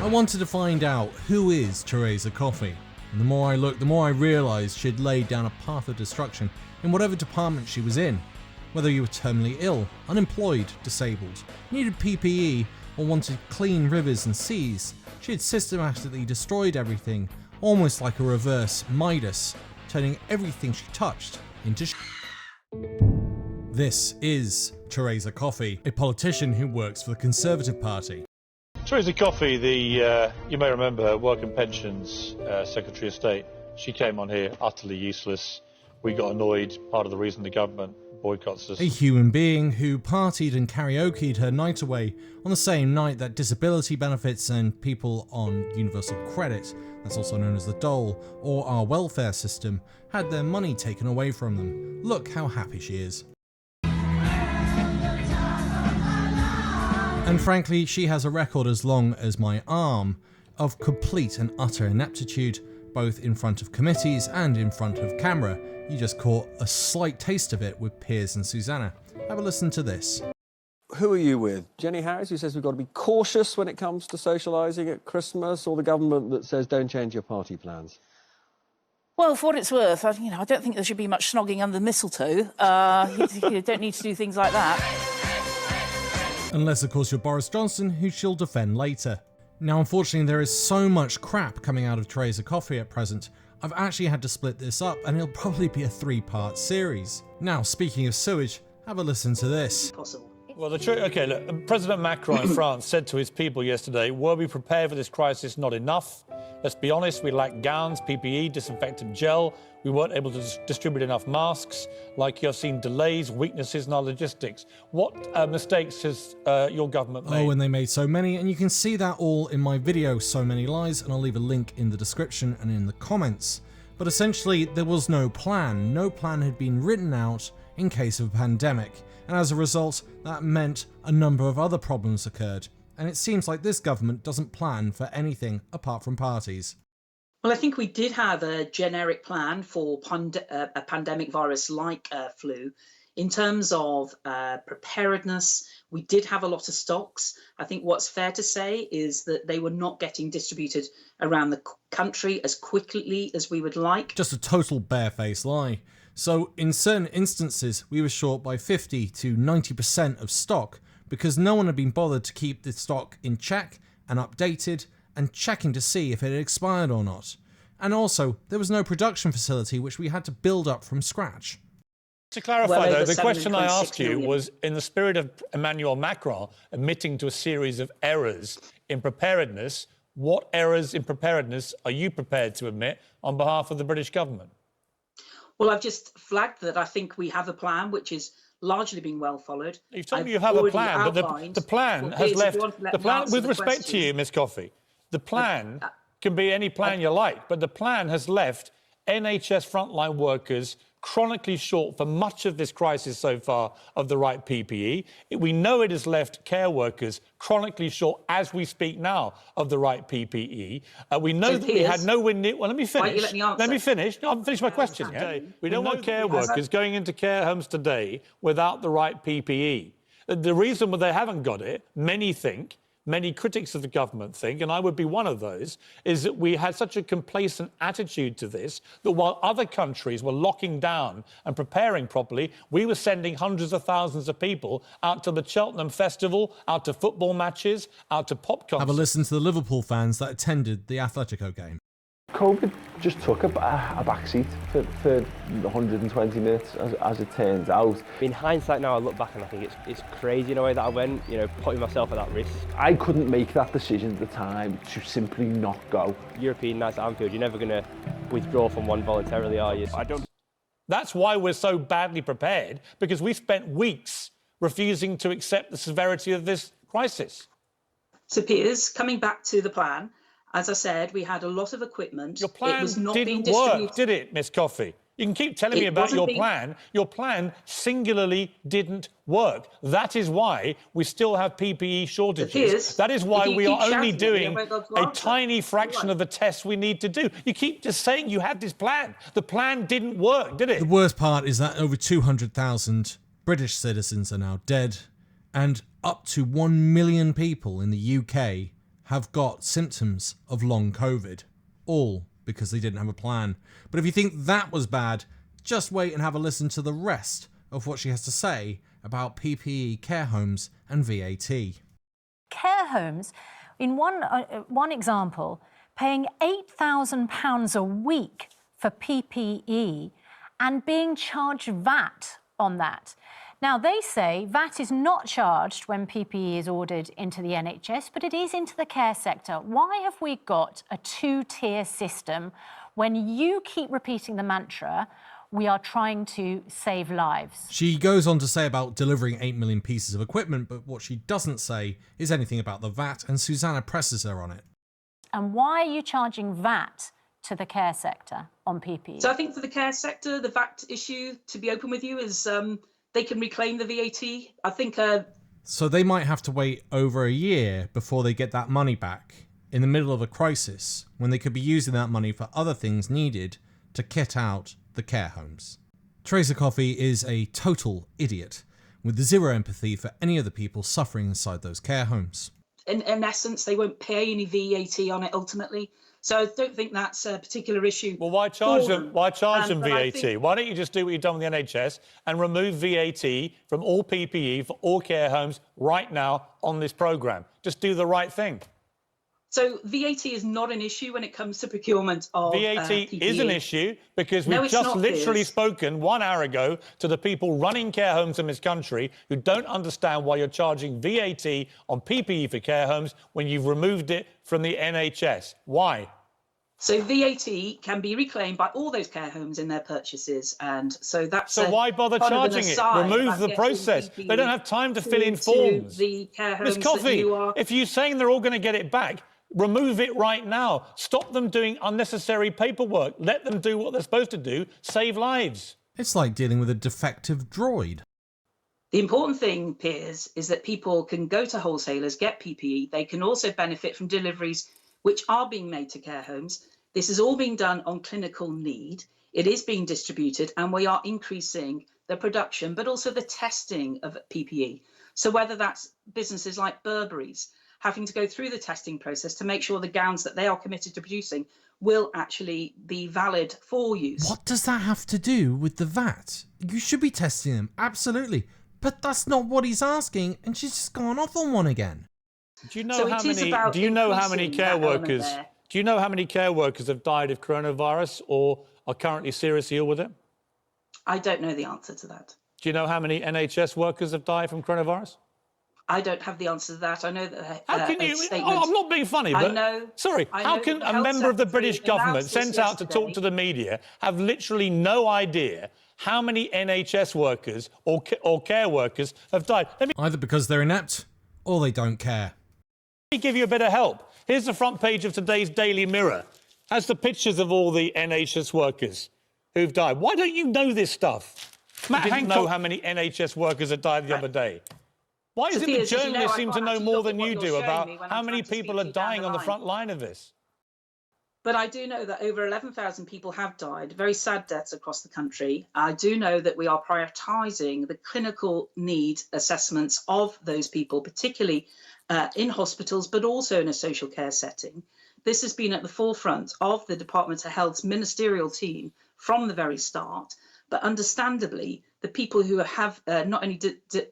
I wanted to find out who is Therese Coffey, and the more I looked, the more I realised she'd laid down a path of destruction in whatever department she was in. Whether you were terminally ill, unemployed, disabled, needed PPE, or wanted clean rivers and seas, she had systematically destroyed everything, almost like a reverse Midas, turning everything she touched into This is Therese Coffey, a politician who works for the Conservative Party. Therese Coffey, you may remember, Work and Pensions Secretary of State. She came on here utterly useless. We got annoyed, part of the reason the government boycotts us. A human being who partied and karaoke'd her night away on the same night that disability benefits and people on universal credit, that's also known as the dole, or our welfare system, had their money taken away from them. Look how happy she is. And frankly, she has a record as long as my arm of complete and utter ineptitude, both in front of committees and in front of camera. You just caught a slight taste of it with Piers and Susanna. Have a listen to this. Who are you with? Jenny Harris, who says we've got to be cautious when it comes to socialising at Christmas, or the government that says don't change your party plans? Well, for what it's worth, I don't think there should be much snogging under the mistletoe. You don't need to do things like that. Unless, of course, you're Boris Johnson, who she'll defend later. Now, unfortunately, there is so much crap coming out of Therese Coffey at present, I've actually had to split this up, and it'll probably be a 3-part series. Now, speaking of sewage, have a listen to this. Possible. Well, okay, look, President Macron in France said to his people yesterday, were we prepared for this crisis? Not enough. Let's be honest, we lacked gowns, PPE, disinfectant gel. We weren't able to distribute enough masks. Like you've seen delays, weaknesses in our logistics. What mistakes has your government made? Oh, and they made so many, and you can see that all in my video, So Many Lies, and I'll leave a link in the description and in the comments. But essentially, there was no plan. No plan had been written out in case of a pandemic, and as a result, that meant a number of other problems occurred. And it seems like this government doesn't plan for anything apart from parties. Well, I think we did have a generic plan for a pandemic virus like flu. In terms of preparedness, we did have a lot of stocks. I think what's fair to say is that they were not getting distributed around the country as quickly as we would like. Just a total barefaced lie. So in certain instances, we were short by 50 to 90% of stock because no one had been bothered to keep the stock in check and updated and checking to see if it had expired or not. And also, there was no production facility which we had to build up from scratch. To clarify, though, the question I asked you was, in the spirit of Emmanuel Macron admitting to a series of errors in preparedness, what errors in preparedness are you prepared to admit on behalf of the British government? Well, I've just flagged that I think we have a plan which is largely being well followed. You've told me you have a plan, but the plan has left... The plan, with respect to you, Ms Coffey, the plan can be any plan you like, but the plan has left NHS frontline workers chronically short for much of this crisis so far of the right PPE. We know it has left care workers chronically short as we speak now of the right PPE. We know that we had nowhere near... Well, let me finish. Let me finish. No, I've finished my question. Yeah? We don't want care workers going into care homes today without the right PPE. The reason why they haven't got it, many critics of the government think, and I would be one of those, is that we had such a complacent attitude to this that while other countries were locking down and preparing properly, we were sending hundreds of thousands of people out to the Cheltenham Festival, out to football matches, out to pop concerts. Have a listen to the Liverpool fans that attended the Atletico game. COVID just took a backseat for 120 minutes, as it turns out. In hindsight now, I look back and I think it's crazy in a way that I went, putting myself at that risk. I couldn't make that decision at the time to simply not go. European nights at Anfield, you're never going to withdraw from one voluntarily, are you? That's why we're so badly prepared, because we spent weeks refusing to accept the severity of this crisis. So, Piers, coming back to the plan, as I said, we had a lot of equipment. Your plan it was not being didn't work, did it, Miss Coffey? You can keep telling me about your plan. Your plan singularly didn't work. That is why we still have PPE shortages. That is why we are only doing a tiny fraction of the tests we need to do. You keep just saying you had this plan. The plan didn't work, did it? The worst part is that over 200,000 British citizens are now dead, and up to 1 million people in the UK have got symptoms of long COVID, all because they didn't have a plan. But if you think that was bad, just wait and have a listen to the rest of what she has to say about PPE, care homes and VAT. Care homes, in one example, paying £8,000 a week for PPE and being charged VAT on that. Now, they say VAT is not charged when PPE is ordered into the NHS, but it is into the care sector. Why have we got a two-tier system when you keep repeating the mantra, we are trying to save lives? She goes on to say about delivering 8 million pieces of equipment, but what she doesn't say is anything about the VAT, and Susanna presses her on it. And why are you charging VAT to the care sector on PPE? So I think for the care sector, the VAT issue, to be open with you, is they can reclaim the VAT. I think... So they might have to wait over a year before they get that money back in the middle of a crisis, when they could be using that money for other things needed to kit out the care homes. Therese Coffey is a total idiot with zero empathy for any of the people suffering inside those care homes. In essence, they won't pay any VAT on it ultimately. So I don't think that's a particular issue. Well, why charge them? Why charge them VAT? Why don't you just do what you've done with the NHS and remove VAT from all PPE for all care homes right now on this programme? Just do the right thing. So VAT is not an issue when it comes to procurement of VAT PPE. is an issue because we've just literally spoken 1 hour ago to the people running care homes in this country who don't understand why you're charging VAT on PPE for care homes when you've removed it from the NHS. Why? So VAT can be reclaimed by all those care homes in their purchases, and so that's... So why bother charging it? Remove the process. They don't have time to fill in forms. The care homes Ms. Coffey, that if you're saying they're all going to get it back, remove it right now. Stop them doing unnecessary paperwork. Let them do what they're supposed to do, save lives. It's like dealing with a defective droid. The important thing, Piers, is that people can go to wholesalers, get PPE. They can also benefit from deliveries which are being made to care homes. This is all being done on clinical need. It is being distributed, and we are increasing the production, but also the testing of PPE. So whether that's businesses like Burberry's having to go through the testing process to make sure the gowns that they are committed to producing will actually be valid for use. What does that have to do with the VAT? You should be testing them, absolutely. But that's not what he's asking, and she's just gone off on one again. Do you know how many care workers? Do you know how many care workers have died of coronavirus or are currently seriously ill with it? I don't know the answer to that. Do you know how many NHS workers have died from coronavirus? I don't have the answer to that. I know that. How can you? I'm not being funny, but how can a member of the British government sent out to talk to the media have literally no idea how many NHS workers or care workers have died? Either because they're inept or they don't care. Let me give you a bit of help. Here's the front page of today's Daily Mirror. Has the pictures of all the NHS workers who've died. Why don't you know this stuff? Matt didn't know how many NHS workers had died the other day. Why is it the journalists seem to know more than you do about how many people are dying on the front line of this? But I do know that over 11,000 people have died, very sad deaths across the country. I do know that we are prioritising the clinical need assessments of those people, particularly in hospitals, but also in a social care setting. This has been at the forefront of the Department of Health's ministerial team from the very start. But understandably, the people who have not only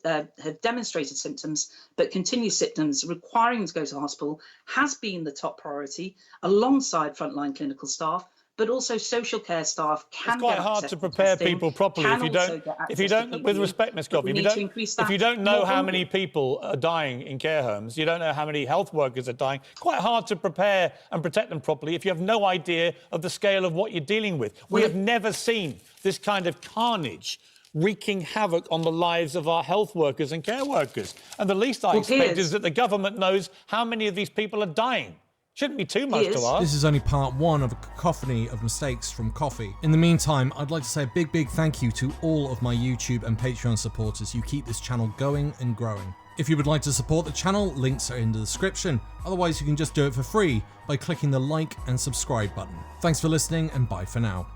have demonstrated symptoms, but continue symptoms requiring them to go to hospital has been the top priority alongside frontline clinical staff, but also social care staff can get access to testing. It's quite hard to prepare people properly if you don't, with respect, Ms. Coffey, if you don't know how many people are dying in care homes, you don't know how many health workers are dying, quite hard to prepare and protect them properly if you have no idea of the scale of what you're dealing with. We have never seen this kind of carnage wreaking havoc on the lives of our health workers and care workers. And the least I expect is that the government knows how many of these people are dying. Shouldn't be too much to ask. This is only part one of a cacophony of mistakes from Coffey. In the meantime, I'd like to say a big thank you to all of my YouTube and Patreon supporters who keep this channel going and growing. If you would like to support the channel, links are in the description. Otherwise, you can just do it for free by clicking the like and subscribe button. Thanks for listening, and bye for now.